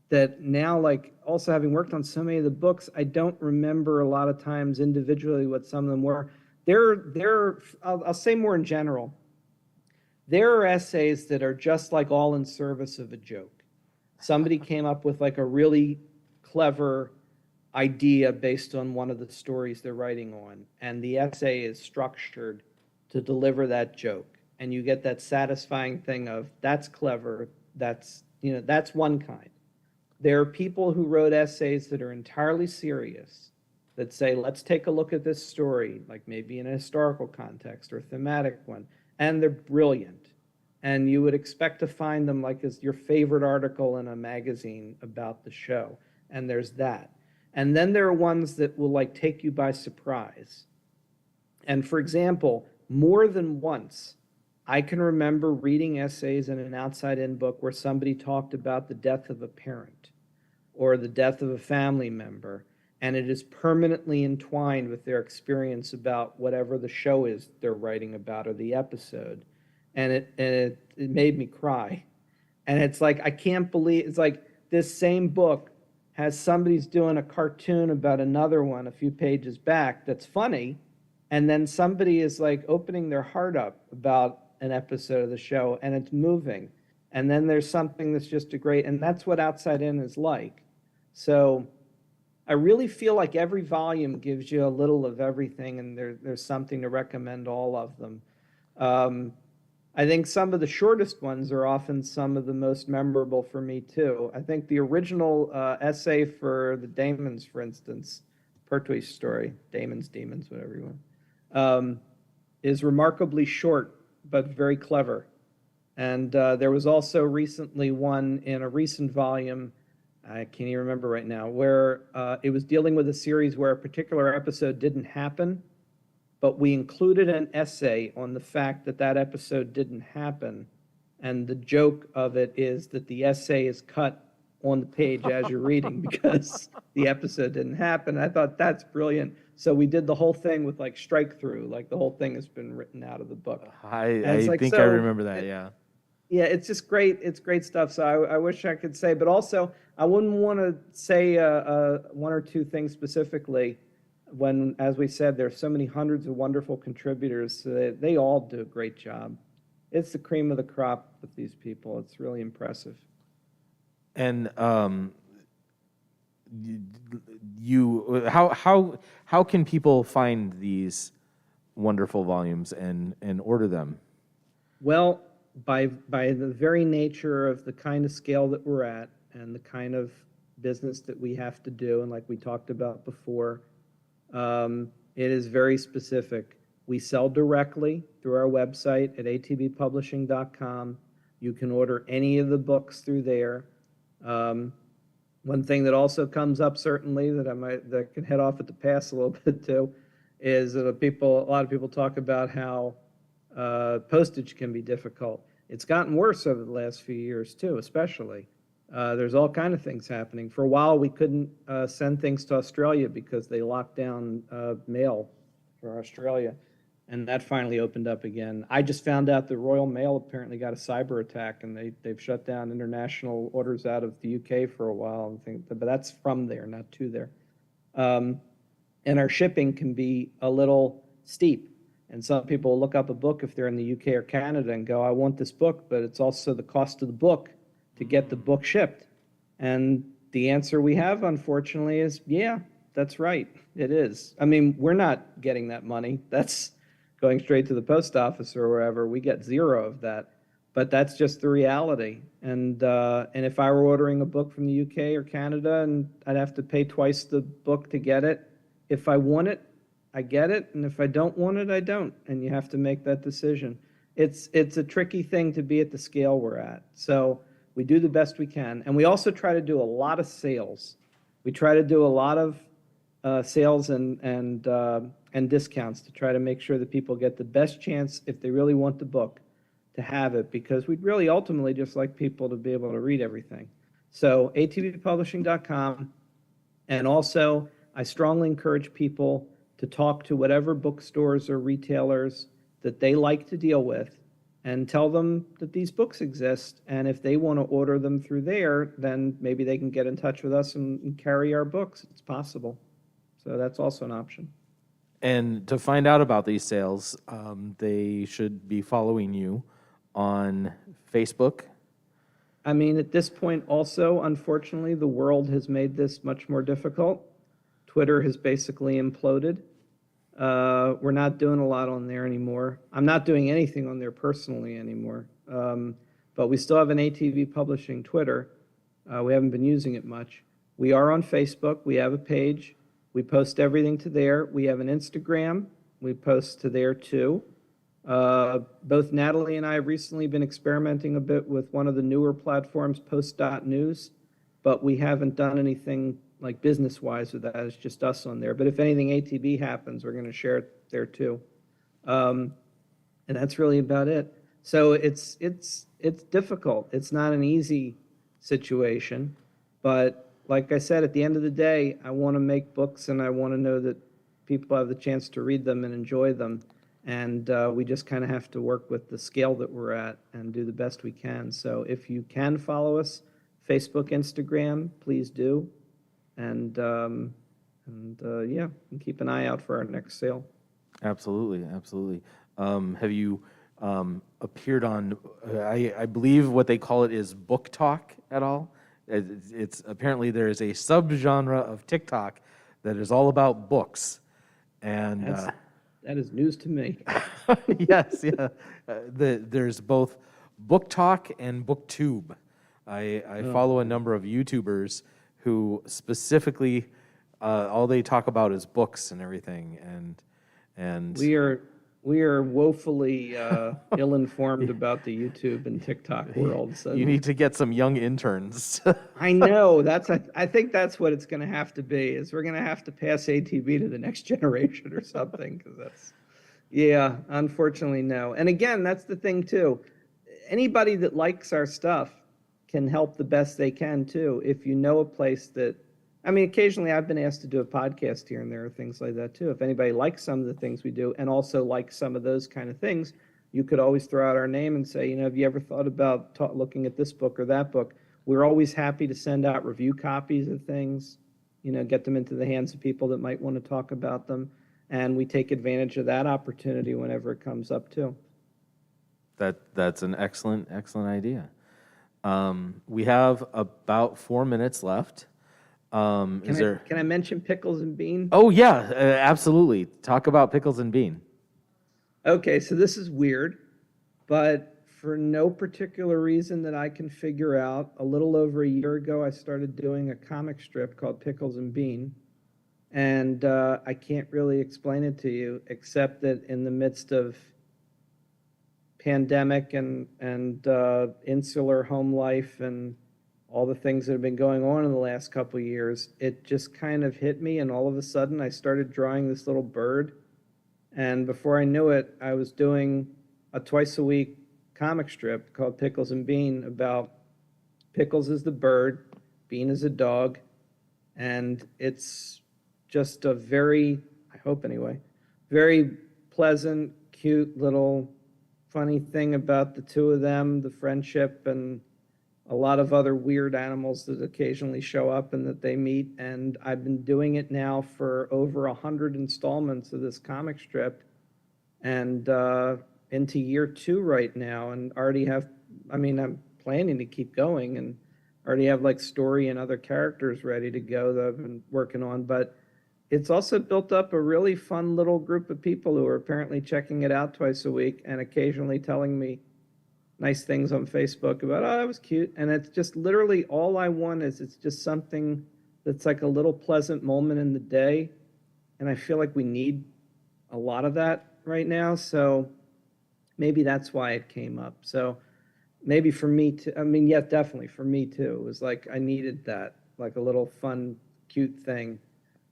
that now, also having worked on so many of the books, I don't remember a lot of times individually what some of them were. I'll say more in general. There are essays that are just all in service of a joke. Somebody came up with a really clever idea based on one of the stories they're writing on, and the essay is structured to deliver that joke. And you get that satisfying thing of, that's clever, that's one kind. There are people who wrote essays that are entirely serious, that say, let's take a look at this story, maybe in a historical context or a thematic one, and they're brilliant. And you would expect to find them as your favorite article in a magazine about the show. And there's that. And then there are ones that will take you by surprise. And for example, more than once, I can remember reading essays in an outside-in book where somebody talked about the death of a parent or the death of a family member, and it is permanently entwined with their experience about whatever the show is they're writing about or the episode. And it made me cry. And it's I can't believe, it's this same book has somebody's doing a cartoon about another one a few pages back that's funny, and then somebody is opening their heart up about an episode of the show, and it's moving. And then there's something that's just and that's what Outside In is like. So I really feel every volume gives you a little of everything, and there's something to recommend all of them. I think some of the shortest ones are often some of the most memorable for me too. I think the original essay for the Damons, for instance, Pertwee story, Damons, Demons, whatever you want, is remarkably short but very clever. And there was also recently one in a recent volume, I can't even remember right now, where it was dealing with a series where a particular episode didn't happen, but we included an essay on the fact that that episode didn't happen. And the joke of it is that the essay is cut on the page as you're reading because the episode didn't happen. I thought that's brilliant. So we did the whole thing with like strike through, like the whole thing has been written out of the book. I think I remember that, yeah. Yeah, it's just great. It's great stuff. So I wish I could say, but also I wouldn't want to say one or two things specifically when, as we said, there's so many hundreds of wonderful contributors. So they all do a great job. It's the cream of the crop with these people. It's really impressive. And how can people find these wonderful volumes and order them? Well, by the very nature of the kind of scale that we're at and the kind of business that we have to do, and like we talked about before, it is very specific. We sell directly through our website at atbpublishing.com. You can order any of the books through there. One thing that also comes up certainly that can head off at the pass a little bit too is a lot of people talk about how postage can be difficult. It's gotten worse over the last few years too, especially. There's all kinds of things happening. For a while, we couldn't send things to Australia because they locked down mail for Australia, and that finally opened up again. I just found out the Royal Mail apparently got a cyber attack, and they've shut down international orders out of the UK for a while. But that's from there, not to there. And our shipping can be a little steep. And some people look up a book if they're in the UK or Canada and go, I want this book, but it's also the cost of the book to get the book shipped. And the answer we have, unfortunately, is, yeah, that's right. It is. I mean, we're not getting that money. That's going straight to the post office or wherever. We get zero of that. But that's just the reality. And if I were ordering a book from the UK or Canada, and I'd have to pay twice the book to get it, if I want it, I get it, and if I don't want it, I don't, and you have to make that decision. It's a tricky thing to be at the scale we're at. So we do the best we can, and we also try to do a lot of sales. We try to do a lot of sales and discounts to try to make sure that people get the best chance, if they really want the book, to have it, because we'd really ultimately just like people to be able to read everything. So atbpublishing.com, and also I strongly encourage people to talk to whatever bookstores or retailers that they like to deal with and tell them that these books exist. And if they want to order them through there, then maybe they can get in touch with us and carry our books. It's possible. So that's also an option. And to find out about these sales, they should be following you on Facebook. I mean, at this point also, unfortunately, the world has made this much more difficult. Twitter has basically imploded. We're not doing a lot on there anymore. I'm not doing anything on there personally anymore. But we still have an ATB Publishing Twitter. We haven't been using it much. We are on Facebook. We have a page. We post everything to there. We have an Instagram. We post to there too. Both Natalie and I have recently been experimenting a bit with one of the newer platforms, post.news, but we haven't done anything like business-wise with that. It's just us on there. But if anything ATB happens, we're going to share it there too. And that's really about it. So it's difficult. It's not an easy situation. But like I said, at the end of the day, I want to make books, and I want to know that people have the chance to read them and enjoy them. And we just kind of have to work with the scale that we're at and do the best we can. So if you can follow us, Facebook, Instagram, please do. And yeah, and keep an eye out for our next sale. Absolutely, absolutely. Have you appeared on, I believe what they call it is book talk at all? It's apparently there is a subgenre of TikTok that is all about books. And that is news to me. yes, yeah. There's both book talk and booktube. I follow a number of YouTubers who specifically all they talk about is books and everything, and we are woefully ill-informed about the YouTube and TikTok world. So you need to get some young interns. I know I think that's what it's going to have to be. Is we're going to have to pass ATB to the next generation or something, because Yeah, unfortunately, no. And again, that's the thing too. Anybody that likes our stuff can help the best they can too. If you know a place that, I mean, occasionally I've been asked to do a podcast here and there, things like that too. If anybody likes some of the things we do and also likes some of those kind of things, you could always throw out our name and say, have you ever thought about looking at this book or that book? We're always happy to send out review copies of things, get them into the hands of people that might want to talk about them. And we take advantage of that opportunity whenever it comes up too. That's an excellent idea. We have about 4 minutes left. Can I mention Pickles and Bean? Oh yeah, absolutely. Talk about Pickles and Bean. Okay, so this is weird, but for no particular reason that I can figure out, a little over a year ago, I started doing a comic strip called Pickles and Bean. And I can't really explain it to you, except that in the midst of pandemic and insular home life and all the things that have been going on in the last couple of years, it just kind of hit me, and all of a sudden I started drawing this little bird. And before I knew it, I was doing a twice-a-week comic strip called Pickles and Bean about Pickles is the bird, Bean is a dog, and it's just a very, I hope anyway, very pleasant, cute little funny thing about the two of them, the friendship, and a lot of other weird animals that occasionally show up and that they meet. And I've been doing it now for over 100 installments of this comic strip, and into year 2 right now, and already have, I'm planning to keep going, and already have like story and other characters ready to go that I've been working on. But it's also built up a really fun little group of people who are apparently checking it out twice a week and occasionally telling me nice things on Facebook about, oh, that was cute. And it's just literally all I want is it's just something that's like a little pleasant moment in the day. And I feel like we need a lot of that right now. So maybe that's why it came up. So maybe for me too, yeah, definitely for me too. It was like I needed that, like a little fun, cute thing.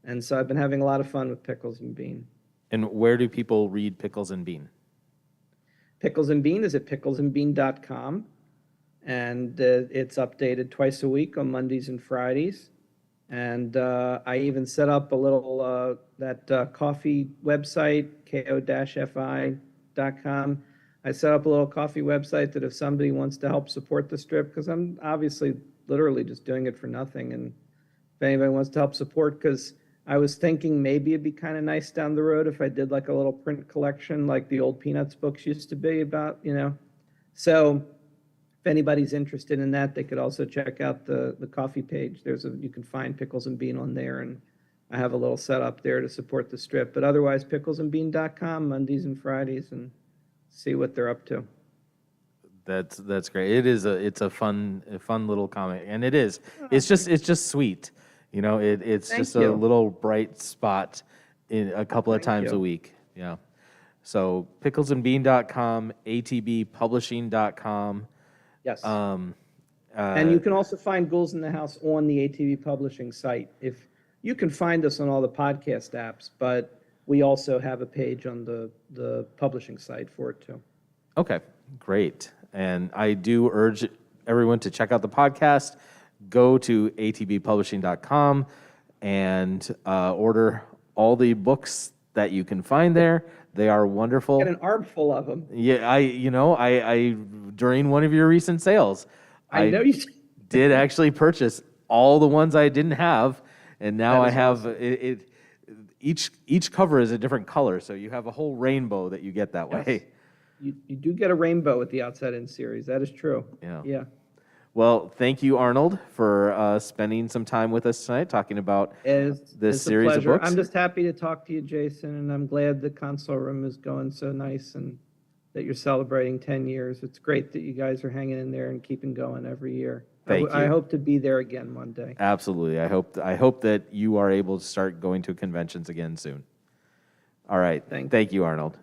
And so I've been having a lot of fun with Pickles and Bean. And where do people read Pickles and Bean? Pickles and Bean is at picklesandbean.com, and it's updated twice a week on Mondays and Fridays. And I even set up a little that coffee website, ko-fi.com. I set up a little coffee website that if somebody wants to help support the strip, because I'm obviously literally just doing it for nothing, and if anybody wants to help support, because I was thinking maybe it'd be kind of nice down the road if I did like a little print collection like the old Peanuts books used to be about, So if anybody's interested in that, they could also check out the coffee page. You can find Pickles and Bean on there, and I have a little setup there to support the strip. But otherwise, picklesandbean.com, Mondays and Fridays, and see what they're up to. That's great. It's a fun little comic, and it's just sweet. It's Thank just you. a little bright spot in a couple of Thank times you. a week. Yeah. So picklesandbean.com, atbpublishing.com. Yes. Um, And you can also find Ghouls in the House on the ATB Publishing site. If you can find us on all the podcast apps, but we also have a page on the publishing site for it too. Okay, great. And I do urge everyone to check out the podcast. Go to atbpublishing.com and order all the books that you can find there. They are wonderful. Get an armful of them. Yeah, I during one of your recent sales, I know you. did actually purchase all the ones I didn't have, and now That I is have awesome. it. Each cover is a different color, so you have a whole rainbow that you get that Yes. way. You do get a rainbow with the Outside In series. That is true. Yeah. Yeah. Well, thank you, Arnold, for spending some time with us tonight talking about this It's series a of pleasure. books. I'm just happy to talk to you, Jason, and I'm glad the console room is going so nice and that you're celebrating 10 years. It's great that you guys are hanging in there and keeping going every year. Thank I you. hope to be there again one day. Absolutely. I hope that you are able to start going to conventions again soon. All right. Thank you. Thank you, Arnold.